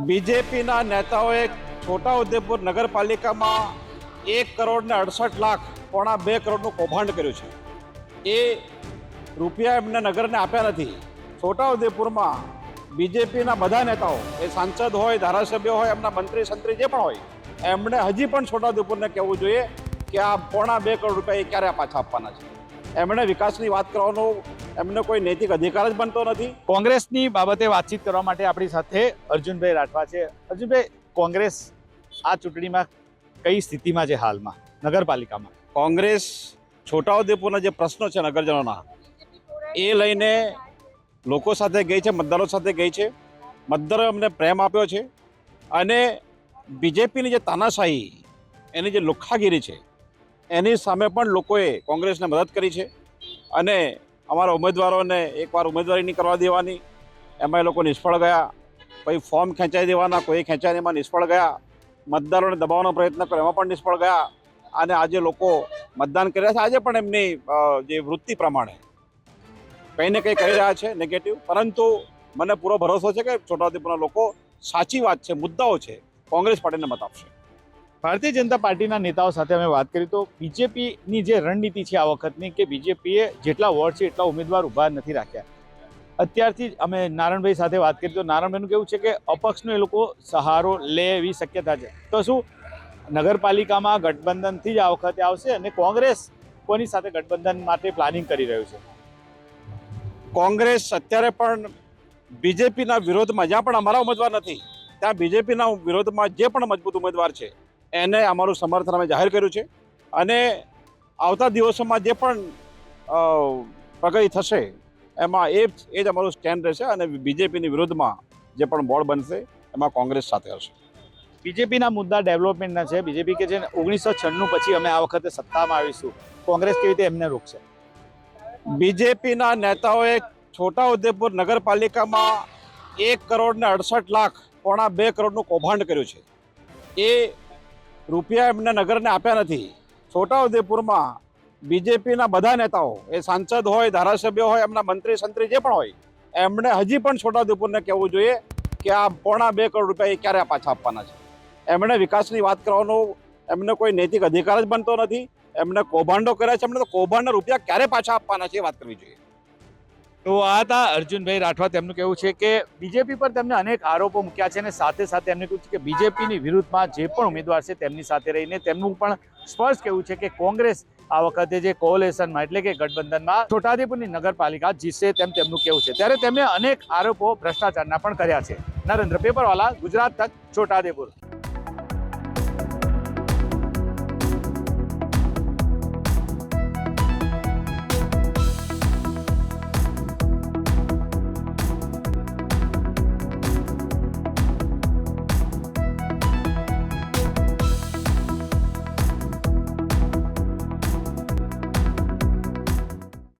બીજેપીના નેતાઓએ છોટાઉદેપુર નગરપાલિકામાં 1,68,00,000 પોણા 2 કરોડનું કૌભાંડ કર્યું છે. એ રૂપિયા એમને નગરને આપ્યા નથી. છોટાઉદેપુરમાં બીજેપીના બધા નેતાઓ, એ સાંસદ હોય, ધારાસભ્ય હોય, એમના મંત્રી સંત્રી જે પણ હોય, એમણે હજી પણ છોટાઉદેપુરને કહેવું જોઈએ કે આ પોણા 2 કરોડ રૂપિયા એ ક્યારે પાછા આપવાના છે. એમણે વિકાસની વાત કરવાનો એમને કોઈ નૈતિક અધિકાર જ બનતો નથી. કોંગ્રેસની બાબતે વાતચીત કરવા માટે આપણી સાથે અર્જુનભાઈ રાઠવા છે. અર્જુનભાઈ, કોંગ્રેસ આ ચૂંટણીમાં કઈ સ્થિતિમાં છે હાલમાં નગરપાલિકામાં? કોંગ્રેસ છોટાઉદેપુરના જે પ્રશ્નો છે નગરજનોના, એ લઈને લોકો સાથે ગઈ છે, મતદારો સાથે ગઈ છે. મતદારોએ અમને પ્રેમ આપ્યો છે અને બીજેપીની જે તાનાશાહી, એની જે લુખ્ખાગીરી છે, એની સામે પણ લોકોએ કોંગ્રેસને મદદ કરી છે. અને અમારા ઉમેદવારોને એકવાર ઉમેદવારી નહીં કરવા દેવાની, એમાં એ લોકો નિષ્ફળ ગયા. પછી ફોર્મ ખેંચાઈ દેવાના, કોઈ ખેંચાઈને એમાં નિષ્ફળ ગયા. મતદારોને દબાવવાનો પ્રયત્ન કર્યો, એમાં પણ નિષ્ફળ ગયા. અને આજે લોકો મતદાન કર્યા છે. આજે પણ એમની જે વૃત્તિ પ્રમાણે કંઈ ને કંઈ કરી રહ્યા છે નેગેટિવ. પરંતુ મને પૂરો ભરોસો છે કે છોટાઉદેપુરના લોકો સાચી વાત છે, મુદ્દાઓ છે, કોંગ્રેસ પાર્ટીને મત આપશે. ભારતીય જનતા પાર્ટીના નેતાઓ સાથે અમે વાત કરી તો બીજેપીની જે રણનીતિ છે આ વખતની, કે બીજેપીએ જેટલા વોર્ડ છે એટલા ઉમેદવાર ઊભા નથી રાખ્યા. અત્યારથી જ અમે નારણભાઈ સાથે વાત કરી તો નારણભાઈનું કેવું છે કે અપક્ષનો એ લોકો સહારો લે એવી શક્યતા છે. તો શું નગરપાલિકામાં ગઠબંધનથી જ આ વખતે આવશે અને કોંગ્રેસ કોની સાથે ગઠબંધન માટે પ્લાનિંગ કરી રહ્યું છે? કોંગ્રેસ અત્યારે પણ બીજેપીના વિરોધમાં, જ્યાં પણ અમારા ઉમેદવાર નથી ત્યાં બીજેપીના વિરોધમાં જે પણ મજબૂત ઉમેદવાર છે એને અમારું સમર્થન અમે જાહેર કર્યું છે. અને આવતા દિવસોમાં જે પણ પ્રગતિ થશે એમાં એ જ અમારું સ્ટેન્ડ રહેશે. અને બીજેપીની વિરોધમાં જે પણ બોર્ડ બનશે એમાં કોંગ્રેસ સાથે હશે. બીજેપીના મુદ્દા ડેવલપમેન્ટના છે. બીજેપી કે છે 1996 પછી અમે આ વખતે સત્તામાં આવીશું, કોંગ્રેસ કેવી રીતે એમને રોકશે? બીજેપીના નેતાઓએ છોટાઉદેપુર નગરપાલિકામાં 1,68,00,000 પોણા 2 કરોડનું કૌભાંડ કર્યું છે. એ રૂપિયા એમને નગરને આપ્યા નથી. છોટાઉદેપુરમાં બીજેપીના બધા નેતાઓ, એ સાંસદ હોય, ધારાસભ્ય હોય, એમના મંત્રી સંત્રી જે પણ હોય, એમણે હજી પણ છોટાઉદેપુરને કહેવું જોઈએ કે આ પોણા 2 કરોડ રૂપિયા એ ક્યારે પાછા આપવાના છે. એમણે વિકાસની વાત કરવાનો એમને કોઈ નૈતિક અધિકાર જ બનતો નથી. એમણે કૌભાંડો કર્યા છે, એમણે તો કૌભાંડના રૂપિયા ક્યારે પાછા આપવાના છે એ વાત કરવી જોઈએ. તો આ હતા અર્જુનભાઈ રાઠવા. તેમનું કહેવું છે કે બીજેપી પર તેમને અનેક આરોપો મૂક્યા છે અને સાથે સાથે એમને કહ્યું છે કે બીજેપીની વિરુદ્ધમાં જે પણ ઉમેદવાર છે તેમની સાથે રહીને તેમનું પણ સ્પષ્ટ કહેવું છે કે કોંગ્રેસ આ વખતે જે કોલેશનમાં એટલે કે ગઠબંધનમાં છોટાઉદેપુરની નગરપાલિકા જીતશે તેમ તેમનું કહેવું છે. ત્યારે તેમને અનેક આરોપો ભ્રષ્ટાચારના પણ કર્યા છે. નરેન્દ્ર પેપરવાલા, ગુજરાત તક, છોટાઉદેપુર.